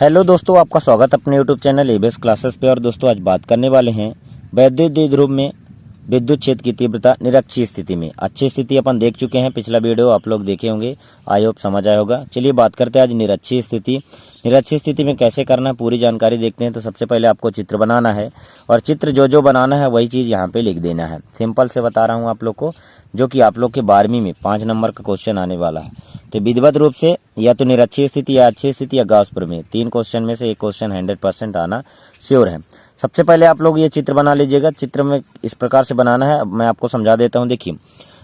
Hello दोस्तों, आपका स्वागत अपने यूट्यूब चैनल एबीएस क्लासेस पे। और दोस्तों आज बात करने वाले हैं वैद्युत द्विध्रुव में विद्युत क्षेत्र की तीव्रता निरक्षीय स्थिति में। अच्छी स्थिति अपन देख चुके हैं, पिछला वीडियो आप लोग देखे होंगे, आई होप समझ आया होगा। चलिए बात करते हैं आज निरक्षीय स्थिति। निरक्षीय स्थिति में कैसे करना है पूरी जानकारी देखते हैं। तो सबसे पहले आपको चित्र बनाना है और चित्र जो बनाना है वही चीज़ यहाँ पे लिख देना है। सिंपल से बता रहा हूँ आप लोग को, जो कि आप लोग के 12वीं में 5 नंबर का क्वेश्चन आने वाला है। तो विधिवत रूप से या तो निरक्षीय स्थिति या अच्छी स्थिति या गॉस प्रमेय, 3 क्वेश्चन में से एक क्वेश्चन 100% आना श्योर है। सबसे पहले आप लोग ये चित्र बना लीजिएगा। चित्र में इस प्रकार से बनाना है, मैं आपको समझा देता हूँ। देखिए,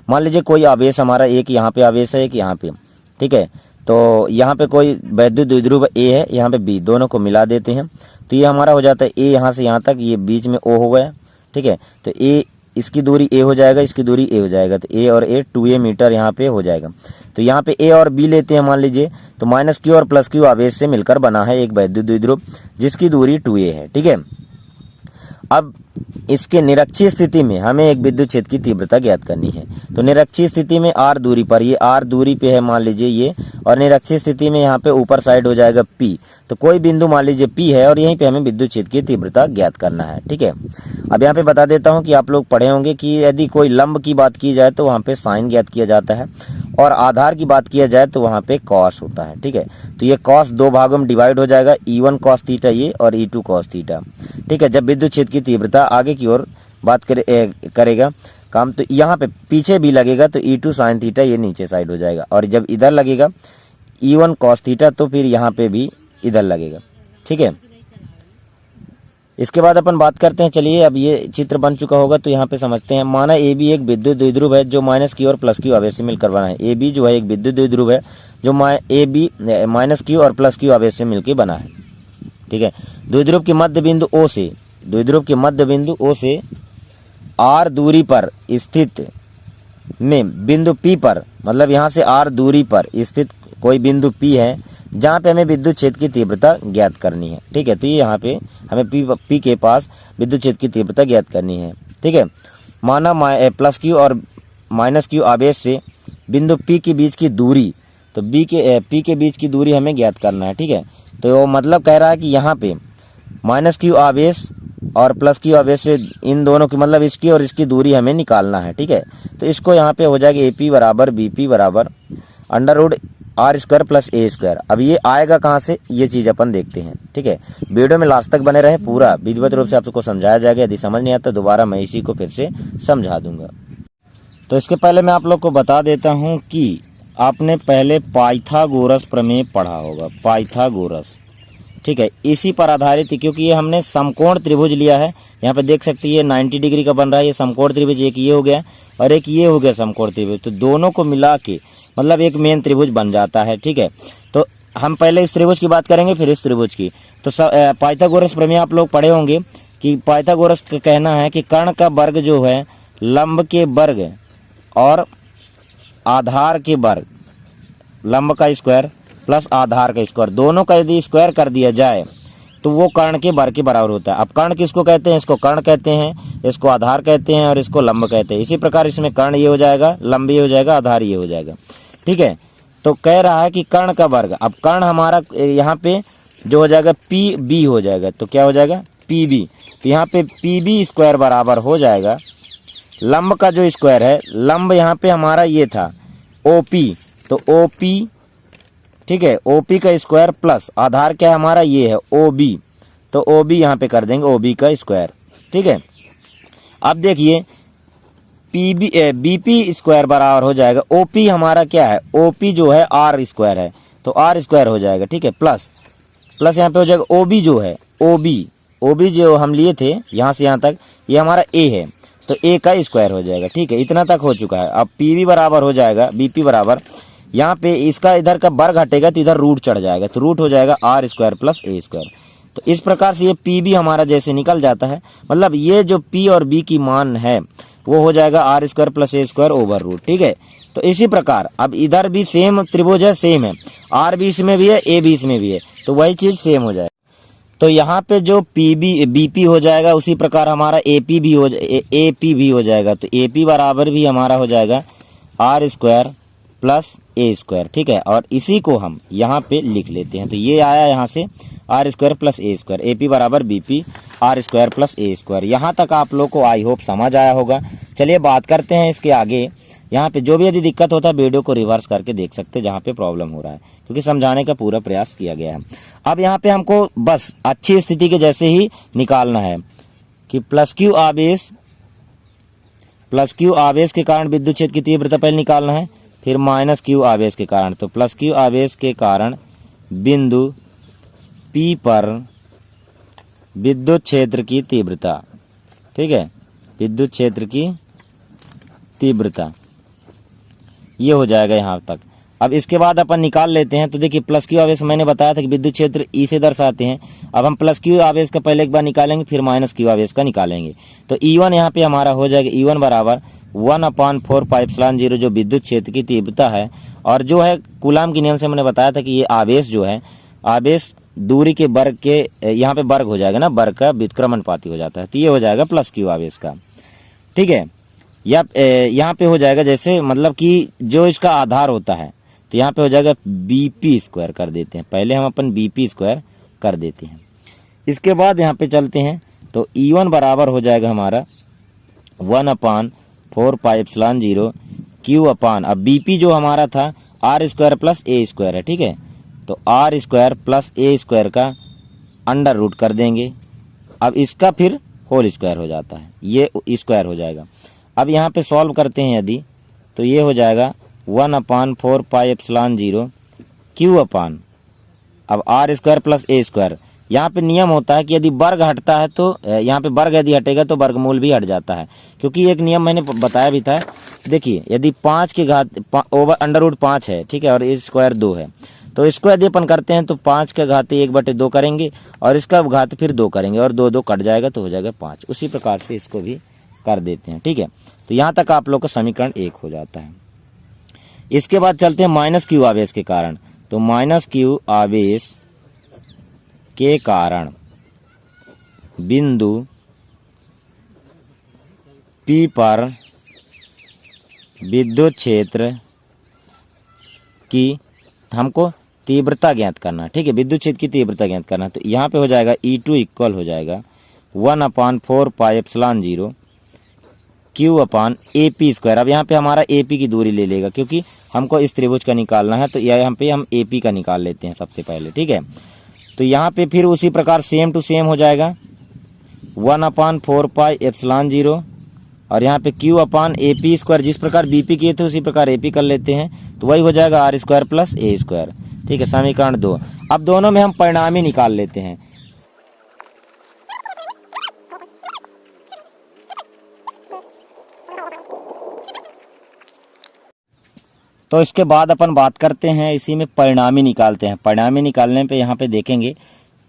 मान लीजिए कोई आवेश हमारा, एक यहाँ पे आवेश है, एक यहाँ पे, ठीक है। तो यहाँ पे कोई वैद्युत द्विध्रुव ए है, यहाँ पे बी, दोनों को मिला देते हैं तो ये हमारा हो जाता है ए, यहाँ से यहाँ तक, ये बीच में ओ हो गया, ठीक है। तो ए, इसकी दूरी ए हो जाएगा, इसकी दूरी ए हो जाएगा, तो ए और ए 2a मीटर यहाँ पे हो जाएगा। तो यहाँ पे ए और बी लेते हैं मान लीजिए, तो माइनस क्यू और प्लस क्यू आवेश से मिलकर बना है एक वैद्युत द्विध्रुव जिसकी दूरी 2a है, ठीक है। अब इसके निरक्षीय स्थिति में हमें एक विद्युत क्षेत्र की तीव्रता ज्ञात करनी है। तो निरक्षीय स्थिति में r दूरी पर, ये r दूरी पे है मान लीजिए ये, और निरक्षीय स्थिति में यहाँ पे ऊपर साइड हो जाएगा p। तो कोई बिंदु मान लीजिए p है और यहीं पे हमें विद्युत क्षेत्र की तीव्रता ज्ञात करना है, ठीक है। अब यहाँ पे बता देता हूँ कि आप लोग पढ़े होंगे कि यदि कोई लंब की बात की जाए तो वहाँ पे साइन ज्ञात किया जाता है, और आधार की बात किया जाए तो वहाँ पे कॉस होता है, ठीक है। तो ये कॉस 2 भागों में डिवाइड हो जाएगा, E1 कॉस थीटा ये और E2 कॉस थीटा, ठीक है। जब विद्युत क्षेत्र की तीव्रता आगे की ओर बात करेगा काम, तो यहाँ पे पीछे भी लगेगा तो E2 साइन थीटा ये नीचे साइड हो जाएगा, और जब इधर लगेगा E1 कॉस थीटा तो फिर यहाँ पे भी इधर लगेगा, ठीक है। इसके बाद अपन बात करते हैं, चलिए अब ये चित्र बन चुका होगा तो यहाँ पे समझते हैं। माना ए बी एक विद्युत द्विध्रुव है जो माइनस क्यू और प्लस क्यू आवेश से मिलकर बना है। ए बी जो है एक विद्युत द्विध्रुव है जो ए बी माइनस क्यू और प्लस क्यू आवेश से मिलकर बना है, ठीक है। द्विध्रुव के मध्य बिंदु ओ से आर दूरी पर स्थित में बिंदु पी पर, मतलब यहाँ से आर दूरी पर स्थित कोई बिंदु पी है जहाँ पे हमें विद्युत क्षेत्र की तीव्रता ज्ञात करनी है, ठीक है। तो ये यहाँ पे हमें पी के पास विद्युत क्षेत्र की तीव्रता ज्ञात करनी है, ठीक है। माना प्लस क्यू और माइनस क्यू आवेश से बिंदु पी के बीच की दूरी, तो पी के बीच की दूरी हमें ज्ञात करना है, ठीक है। तो मतलब कह रहा है कि यहाँ पे माइनस क्यू आवेश और प्लस क्यू आवेश से इन दोनों की, मतलब इसकी और इसकी दूरी हमें निकालना है, ठीक है। तो इसको यहाँ पे हो जाएगा AP बराबर BP बराबर √r² प्लस a²। अब ये आएगा कहाँ से, ये चीज़ अपन देखते हैं, ठीक है। वीडियो में लास्ट तक बने रहे, पूरा विधिवत रूप से आपको समझाया जाएगा। यदि समझ नहीं आता दोबारा मैं इसी को फिर से समझा दूंगा। तो इसके पहले मैं आप लोग को बता देता हूँ कि आपने पहले पाइथागोरस प्रमेय पढ़ा होगा, पाइथागोरस, ठीक है। इसी पर आधारित, क्योंकि ये हमने समकोण त्रिभुज लिया है, यहाँ पे देख सकते हैं ये 90 डिग्री का बन रहा है, ये समकोण त्रिभुज, एक ये हो गया और एक ये हो गया समकोण त्रिभुज। तो दोनों को मिला के मतलब एक मेन त्रिभुज बन जाता है, ठीक है। तो हम पहले इस त्रिभुज की बात करेंगे फिर इस त्रिभुज की। तो पाइथागोरस प्रमेय आप लोग पढ़े होंगे कि पाइथागोरस का कहना है कि कर्ण का वर्ग जो है लंब के वर्ग और आधार के वर्ग, लंब का स्क्वायर प्लस आधार का स्क्वायर, दोनों का यदि स्क्वायर कर दिया जाए तो वो कर्ण के वर्ग के बराबर होता है। अब कर्ण किसको कहते हैं, इसको कर्ण कहते हैं, इसको आधार कहते हैं और इसको लंब कहते हैं। इसी प्रकार इसमें कर्ण ये हो जाएगा, लंब ये हो जाएगा, आधार ये हो जाएगा, ठीक है। तो कह रहा है कि कर्ण का वर्ग, अब कर्ण हमारा यहाँ पे जो हो जाएगा PB हो जाएगा, तो क्या हो जाएगा PB। तो यहाँ पे PB स्क्वायर बराबर हो जाएगा लंब का जो स्क्वायर है, लंब यहाँ पे हमारा ये था OP, तो OP, ठीक है, OP का स्क्वायर प्लस आधार क्या है हमारा ये है OB, तो OB यहाँ पे कर देंगे OB का स्क्वायर, ठीक है। अब देखिए BP स्क्वायर बराबर हो जाएगा OP हमारा क्या है, OP जो है R स्क्वायर है, तो R स्क्वायर हो जाएगा, ठीक है। प्लस यहाँ पे हो जाएगा OB जो है OB जो हम लिए थे यहाँ से यहाँ तक, ये हमारा A है, तो A का स्क्वायर हो जाएगा, ठीक है। इतना तक हो चुका है। अब PB बराबर हो जाएगा BP बराबर, यहाँ पे इसका इधर का वर्ग हटेगा तो इधर रूट चढ़ जाएगा, तो रूट हो जाएगा R² प्लस A²। तो इस प्रकार से ये PB हमारा जैसे निकल जाता है, मतलब ये जो P और B की मान है वो हो जाएगा R² plus A² over root, ठीक है। तो इसी प्रकार अब इधर भी सेम त्रिभुज है, सेम है, R भी इसमें भी है, A भी इसमें भी है, तो वही चीज सेम हो जाएगा। तो यहाँ पे जो BP हो जाएगा उसी प्रकार हमारा AP भी हो जाएगा, तो AP बराबर भी हमारा हो जाएगा R² प्लस A², ठीक है। और इसी को हम यहाँ पे लिख लेते हैं, तो ये आया यहाँ से r square plus A square, A P बराबर B P r square plus ए स्क्वायर। यहाँ तक आप लोग को आई होप समझ आया होगा। चलिए बात करते हैं इसके आगे। यहाँ पे जो भी यदि दिक्कत होता है वीडियो को रिवर्स करके देख सकते हैं जहाँ पे प्रॉब्लम हो रहा है, क्योंकि समझाने का पूरा प्रयास किया गया है। अब यहाँ पे हमको बस अच्छी स्थिति के जैसे ही निकालना है कि प्लस क्यू आवेश के कारण विद्युत क्षेत्र की तीव्रता पहले निकालना है, फिर माइनस क्यू आवेश के कारण। तो प्लस क्यू आवेश के कारण बिंदु P पर विद्युत क्षेत्र की तीव्रता, ठीक है, विद्युत क्षेत्र की तीव्रता, ये हो जाएगा यहाँ तक। अब इसके बाद अपन निकाल लेते हैं। तो देखिए प्लस क्यू आवेश मैंने बताया था कि विद्युत क्षेत्र ई से दर्शाते हैं। अब हम प्लस क्यू आवेश का पहले एक बार निकालेंगे, फिर माइनस क्यू आवेश का निकालेंगे। तो E1 यहाँ पे हमारा हो जाएगा, E1 बराबर 1/4πε0 जो विद्युत क्षेत्र की तीव्रता है। और जो है कूलाम के नियम से मैंने बताया था कि ये आवेश जो है, आवेश दूरी के वर्ग के, यहाँ पे वर्ग हो जाएगा ना, वर्ग का व्युत्क्रमानुपाती हो जाता है। तो ये हो जाएगा प्लस क्यू आवेश का, ठीक है। या यहाँ पे हो जाएगा जैसे मतलब कि जो इसका आधार होता है, तो यहाँ पे हो जाएगा बीपी स्क्वायर कर देते हैं। पहले हम अपन बीपी स्क्वायर कर देते हैं। इसके बाद यहाँ पे चलते हैं तो E1 बराबर हो जाएगा हमारा 1/4πε0 क्यू अपान, अब बीपी जो हमारा था आर स्क्वायर प्लस ए स्क्वायर है, ठीक है। तो आर स्क्वायर प्लस ए स्क्वायर का अंडर रूट कर देंगे। अब इसका फिर होल स्क्वायर हो जाता है, ये स्क्वायर हो जाएगा। अब यहाँ पे सॉल्व करते हैं यदि, तो ये हो जाएगा 1/4πε0 क्यू अपान, अब आर स्क्वायर प्लस ए स्क्वायर। यहाँ पे नियम होता है कि यदि वर्ग हटता है तो यहाँ पे वर्ग यदि हटेगा तो वर्गमूल भी हट जाता है, क्योंकि एक नियम मैंने बताया भी था। देखिए यदि 5 के घात ओवर अंडर रूट 5 है, ठीक है, और ए स्क्वायर 2 है, तो इसको यदि अपन करते हैं तो 5 का घात 1/2 करेंगे और इसका घात फिर 2 करेंगे और 2 कट जाएगा तो हो जाएगा 5। उसी प्रकार से इसको भी कर देते हैं, ठीक है। तो यहाँ तक आप लोग का समीकरण 1 हो जाता है। इसके बाद चलते हैं माइनस क्यू आवेश के कारण। तो माइनस क्यू आवेश के कारण बिंदु P पर विद्युत क्षेत्र की हमको तीव्रता ज्ञात करना, ठीक है, विद्युत क्षेत्र की तीव्रता ज्ञात करना। तो यहाँ पे हो जाएगा E2 इक्वल हो जाएगा 1/4πε0 Q upon A P square. अब यहाँ पे हमारा ए पी की दूरी ले लेगा, क्योंकि हमको इस त्रिभुज का निकालना है। तो यहाँ पे हम ए पी का निकाल लेते हैं सबसे पहले, ठीक है। तो यहाँ पे फिर उसी प्रकार सेम टू सेम हो जाएगा 1/4πε0 और यहाँ पे Q upon A P square, जिस प्रकार बी पी किए थे उसी प्रकार ए पी कर लेते हैं। तो वही हो जाएगा आर स्क्वायर प्लस ए स्क्वायर, ठीक है, समीकरण 2। अब दोनों में हम परिणामी निकाल लेते हैं। तो इसके बाद अपन बात करते हैं, इसी में परिणामी निकालते हैं। परिणामी निकालने पे यहाँ पे देखेंगे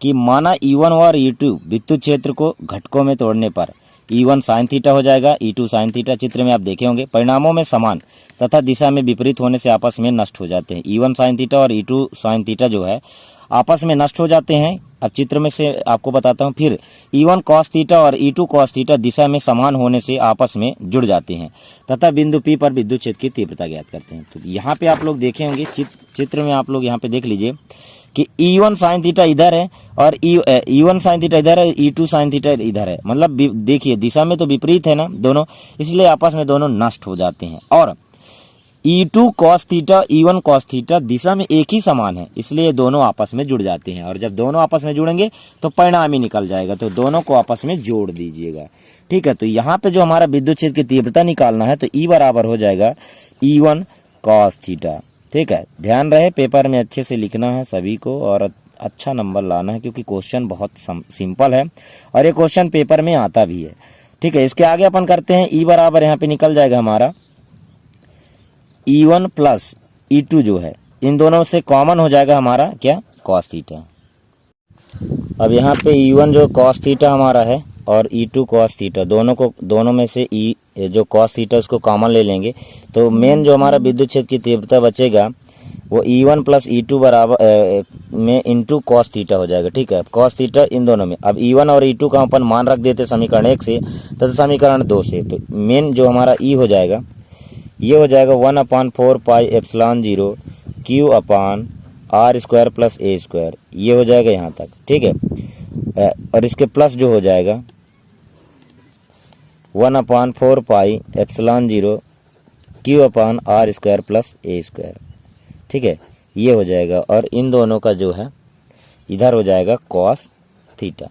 कि माना E1 और E2 विद्युत क्षेत्र को घटकों में तोड़ने पर E1 साइन थीटा हो जाएगा, E2 साइन थीटा। चित्र में आप देखे होंगे परिणामों में समान तथा दिशा में विपरीत होने से आपस में नष्ट हो जाते हैं। E1 साइन थीटा और E2 साइन थीटा जो है आपस में नष्ट हो जाते हैं। अब चित्र में से आपको बताता हूँ। फिर E1 cos थीटा और E2 cos थीटा दिशा में समान होने से आपस में जुड़ जाते हैं तथा बिंदु P पर विद्युत क्षेत्र की तीव्रता ज्ञात करते हैं। तो यहाँ पे आप लोग देखे होंगे चित्र में, आप लोग यहाँ पे देख लीजिए कि E1 साइन थीटा इधर है और E1 साइन थीटा इधर है, E2 साइन थीटा इधर है। मतलब देखिए दिशा में तो विपरीत है ना दोनों, इसलिए आपस में दोनों नष्ट हो जाते हैं। और E2 cos theta E1 cos theta दिशा में एक ही समान है, इसलिए दोनों आपस में जुड़ जाते हैं। और जब दोनों आपस में जुड़ेंगे तो परिणामी निकल जाएगा। तो दोनों को आपस में जोड़ दीजिएगा, ठीक है। तो यहाँ पे जो हमारा विद्युत क्षेत्र की तीव्रता निकालना है तो E बराबर हो जाएगा E1 cos थीटा, ठीक है। ध्यान रहे पेपर में अच्छे से लिखना है सभी को और अच्छा नंबर लाना है, क्योंकि क्वेश्चन बहुत सिंपल है और ये क्वेश्चन पेपर में आता भी है, ठीक है। इसके आगे अपन करते हैं E बराबर यहाँ पे निकल जाएगा हमारा E1 प्लस E2 जो है, इन दोनों से कॉमन हो जाएगा हमारा क्या, cos थीटा। अब यहाँ पे E1 जो cos थीटा हमारा है और E2 cos थीटा, दोनों में से जो cos थीटा उसको कॉमन ले लेंगे। तो मेन जो हमारा विद्युत क्षेत्र की तीव्रता बचेगा वो E1 प्लस E2 बराबर में इंटू cos थीटा हो जाएगा, ठीक है। cos थीटा इन दोनों में, अब E1 और E2 का अपन मान रख देते समीकरण 1 से तथा समीकरण 2 से। तो मेन जो हमारा E हो जाएगा ये हो जाएगा 1/4πε0 Q upon are square plus A square, ये हो जाएगा यहाँ तक, ठीक है। और इसके प्लस जो हो जाएगा 1/4 pi epsilon 0 Q upon are square plus A square, ठीक है, ये हो जाएगा। और इन दोनों का जो है इधर हो जाएगा कॉस थीटा।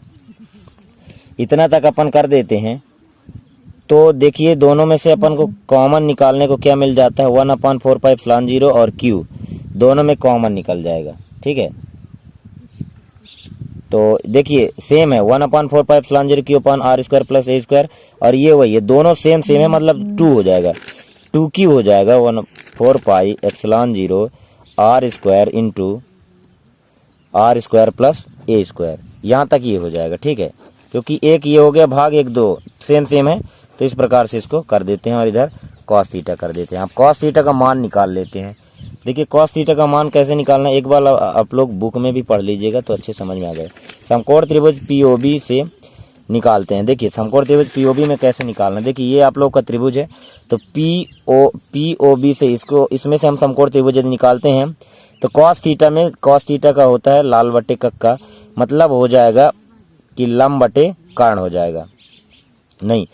इतना तक अपन कर देते हैं। तो देखिए दोनों में से अपन को कॉमन निकालने को क्या मिल जाता है, 1/4 पाई एप्सिलॉन 0 और क्यू दोनों में कॉमन निकल जाएगा, ठीक है। तो देखिए सेम है 1/4 pi epsilon 0 Q upon are square plus A square, और ये वही है, दोनों सेम है, मतलब 2 हो जाएगा, 2 क्यू हो जाएगा 1/4 pi epsilon 0 R square into R square plus ए स्क्वायर, यहाँ तक ये हो जाएगा, ठीक है। क्योंकि एक ये हो गया भाग एक 2 सेम है, तो इस प्रकार से इसको कर देते हैं और इधर कॉस थीटा कर देते हैं। आप कॉस थीटा का मान निकाल लेते हैं। देखिए कॉस थीटा का मान कैसे निकालना है, एक बार आप लोग बुक में भी पढ़ लीजिएगा तो अच्छे समझ में आ जाए। समकोण त्रिभुज पीओबी से निकालते हैं। देखिए समकोण त्रिभुज पीओबी में कैसे निकालना है, देखिए ये आप लोग का त्रिभुज है, तो पीओबी से इसमें से हम समकोण त्रिभुज यदि निकालते हैं तो कॉस थीटा का होता है लाल बटे कक्का, मतलब हो जाएगा कि लंब बटे कर्ण हो जाएगा, नहीं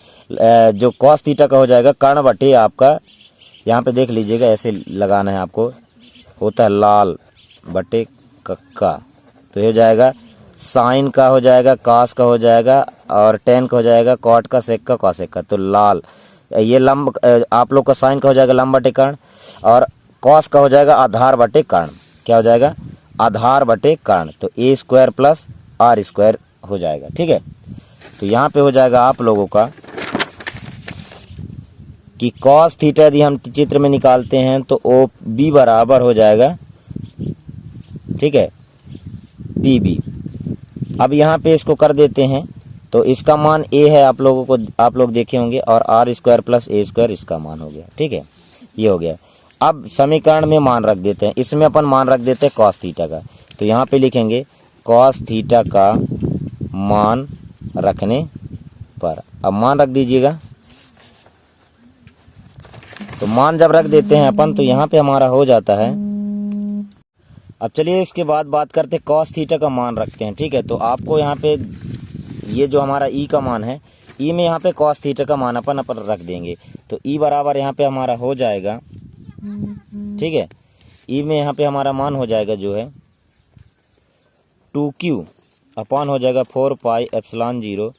जो कॉस थीटा का हो जाएगा कर्ण बटे आपका, यहाँ पे देख लीजिएगा ऐसे लगाना है आपको, होता है लाल बटे कक्का, तो ये हो जाएगा साइन का हो जाएगा, कास का हो जाएगा और टेन का हो जाएगा, कॉट का, सेक का, कॉसेक का। तो लाल ये लंब आप लोग का साइन का हो जाएगा लंब बटे कर्ण, और कॉस का हो जाएगा आधार बटे कर्ण। क्या हो जाएगा, आधार बटे कर्ण, तो ए स्क्वायर प्लस आर स्क्वायर हो जाएगा, ठीक है। तो यहाँ पे हो जाएगा आप लोगों का कि कॉस थीटा यदि हम चित्र में निकालते हैं तो ओ बी बराबर हो जाएगा, ठीक है, पी बी। अब यहाँ पे इसको कर देते हैं तो इसका मान ए है, आप लोग देखे होंगे, और आर स्क्वायर प्लस ए स्क्वायर इसका मान हो गया, ठीक है, ये हो गया। अब समीकरण में मान रख देते हैं, इसमें अपन मान रख देते हैं कॉस थीटा का, तो यहाँ पे लिखेंगे कॉस थीटा का मान रखने पर, अब मान रख दीजिएगा। तो मान जब रख देते हैं अपन तो यहाँ पे हमारा हो जाता है। अब चलिए इसके बाद बात करते हैं कॉस थीटा का मान रखते हैं, ठीक है। तो आपको यहाँ पे ये जो हमारा ई का मान है, ई में यहाँ पे कॉस थीटा का मान अपन रख देंगे, तो ई बराबर यहाँ पे हमारा हो जाएगा, ठीक है, ई में यहाँ पे हमारा मान हो जाएगा जो है 2q अपान हो जाएगा 4 पाई एप्सिलॉन 0,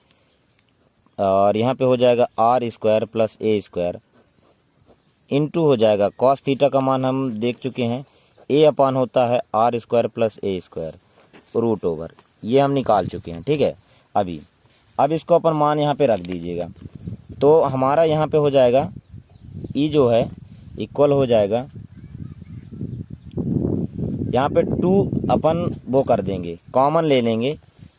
और यहाँ पे हो जाएगा आर स्क्वायर प्लस ए स्क्वायर इंटू हो जाएगा कॉस थीटा का मान हम देख चुके हैं, ए अपान होता है आर स्क्वायर प्लस ए स्क्वायर रूट ओवर, ये हम निकाल चुके हैं, ठीक है। अब इसको अपन मान यहाँ पे रख दीजिएगा, तो हमारा यहाँ पे हो जाएगा ई जो है इक्वल हो जाएगा, यहाँ पे 2 अपन वो कर देंगे, कॉमन ले लेंगे,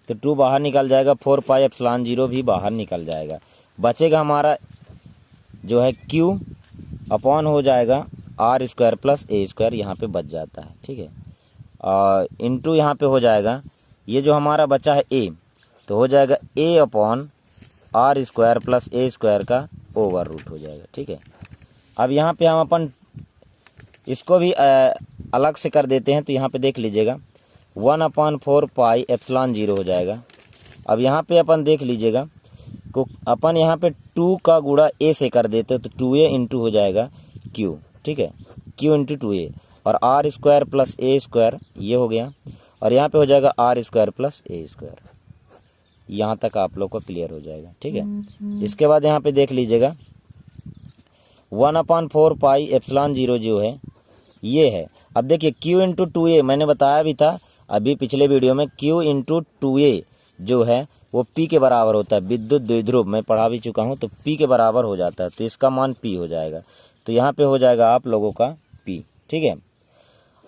तो 2 बाहर निकल जाएगा, 4 पाई एप्सिलॉन 0 भी बाहर निकल जाएगा, बचेगा हमारा जो है क्यू अपॉन हो जाएगा आर स्क्वायर प्लस ए स्क्वायर, यहाँ पे बच जाता है, ठीक है, और इंटू यहाँ पे हो जाएगा ये जो हमारा बचा है ए, तो हो जाएगा a upon r square plus A square का ओवर रूट हो जाएगा, ठीक है। अब यहाँ पे हम अपन इसको भी अलग से कर देते हैं, तो यहाँ पे देख लीजिएगा 1/4 पाई एप्सिलॉन 0 हो जाएगा। अब यहाँ पे अपन देख लीजिएगा को अपन यहाँ पे 2 का गुणा ए से कर देते हैं, तो 2a इंटू हो जाएगा q, ठीक है, q इंटू 2a, और आर स्क्वायर प्लस ए स्क्वायर ये हो गया, और यहाँ पे हो जाएगा आर स्क्वायर प्लस ए स्क्वायर। यहाँ तक आप लोग को क्लियर हो जाएगा, ठीक है। इसके बाद यहाँ पे देख लीजिएगा 1/4 पाई एप्सिलॉन 0 जो है ये है। अब देखिए q इंटू 2a मैंने बताया भी था अभी पिछले वीडियो में, q इंटू 2a जो है वो p के बराबर होता है, विद्युत द्विध्रुव मैं पढ़ा भी चुका हूँ, तो p के बराबर हो जाता है, तो इसका मान p हो जाएगा, तो यहाँ पे हो जाएगा आप लोगों का p, ठीक है,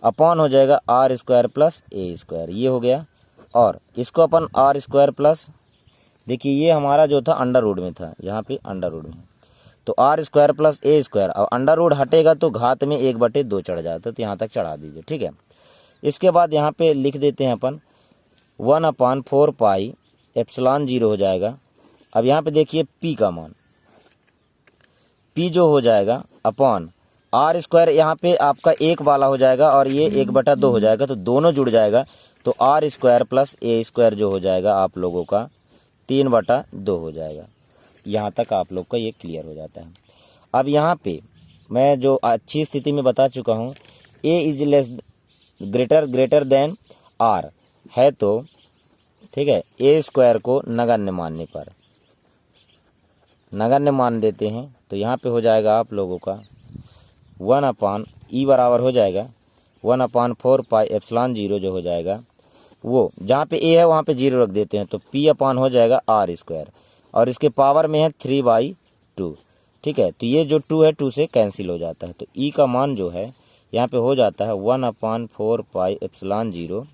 अपॉन हो जाएगा आर स्क्वायर प्लस ए स्क्वायर, ये हो गया, और इसको अपन आर स्क्वायर प्लस, देखिए ये हमारा जो था अंडर रूट में था, यहाँ पे अंडर रूट में, तो आर स्क्वायर प्लस ए स्क्वायर, अब अंडर रूट हटेगा तो घात में 1/2 चढ़ जाता है, तो यहाँ तक चढ़ा दीजिए, ठीक है। इसके बाद यहाँ पे लिख देते हैं अपन 1/4 पाई एप्सिलॉन 0 हो जाएगा। अब यहाँ पे देखिए p का मान, p जो हो जाएगा अपॉन आर स्क्वायर यहाँ पे आपका 1 वाला हो जाएगा और ये 1/2 हो जाएगा, तो दोनों जुड़ जाएगा, तो आर स्क्वायर प्लस ए स्क्वायर जो हो जाएगा आप लोगों का 3/2 हो जाएगा। यहाँ तक आप लोग का ये क्लियर हो जाता है। अब यहाँ पे मैं जो अच्छी स्थिति में बता चुका हूँ, a is less greater than r है, तो ठीक है, ए स्क्वायर को नगण्य मानने पर नगण्य मान देते हैं, तो यहाँ पे हो जाएगा आप लोगों का 1/e बराबर हो जाएगा 1/4 पाई एप्सिलॉन 0 जो हो जाएगा, वो जहाँ पे ए है वहाँ पे 0 रख देते हैं, तो p अपान हो जाएगा आर स्क्वायर, और इसके पावर में है 3/2। ठीक है, तो ये जो 2 है 2 से कैंसिल हो जाता है, तो e का मान जो है यहाँ पे हो जाता है 1/4 पाई एप्सिलॉन 0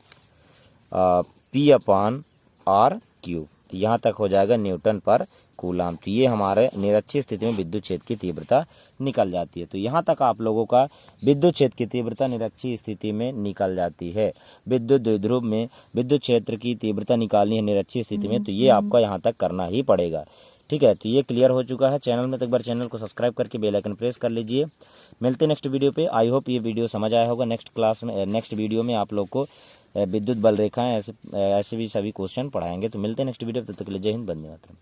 p/r³। यहाँ तक हो जाएगा न्यूटन पर कूलाम। तो ये हमारे निरक्षीय स्थिति में विद्युत क्षेत्र की तीव्रता निकल जाती है। तो यहाँ तक आप लोगों का विद्युत क्षेत्र की तीव्रता निरक्षीय स्थिति में निकल जाती है। विद्युत द्विध्रुव में विद्युत क्षेत्र की तीव्रता निकालनी है निरक्षीय स्थिति में, तो ये आपका यहाँ तक करना ही पड़ेगा। ठीक है, तो ये क्लियर हो चुका है। चैनल में तो एक बार चैनल को सब्सक्राइब करके बेल आइकन प्रेस कर लीजिए। मिलते नेक्स्ट वीडियो पे। आई होप ये वीडियो समझ आया होगा। नेक्स्ट वीडियो में आप लोग को विद्युत बल रेखाएं ऐसे भी सभी क्वेश्चन पढ़ाएंगे। तो मिलते हैं नेक्स्ट वीडियो, तब तक के लिए जय हिंद, वंदे मातरम।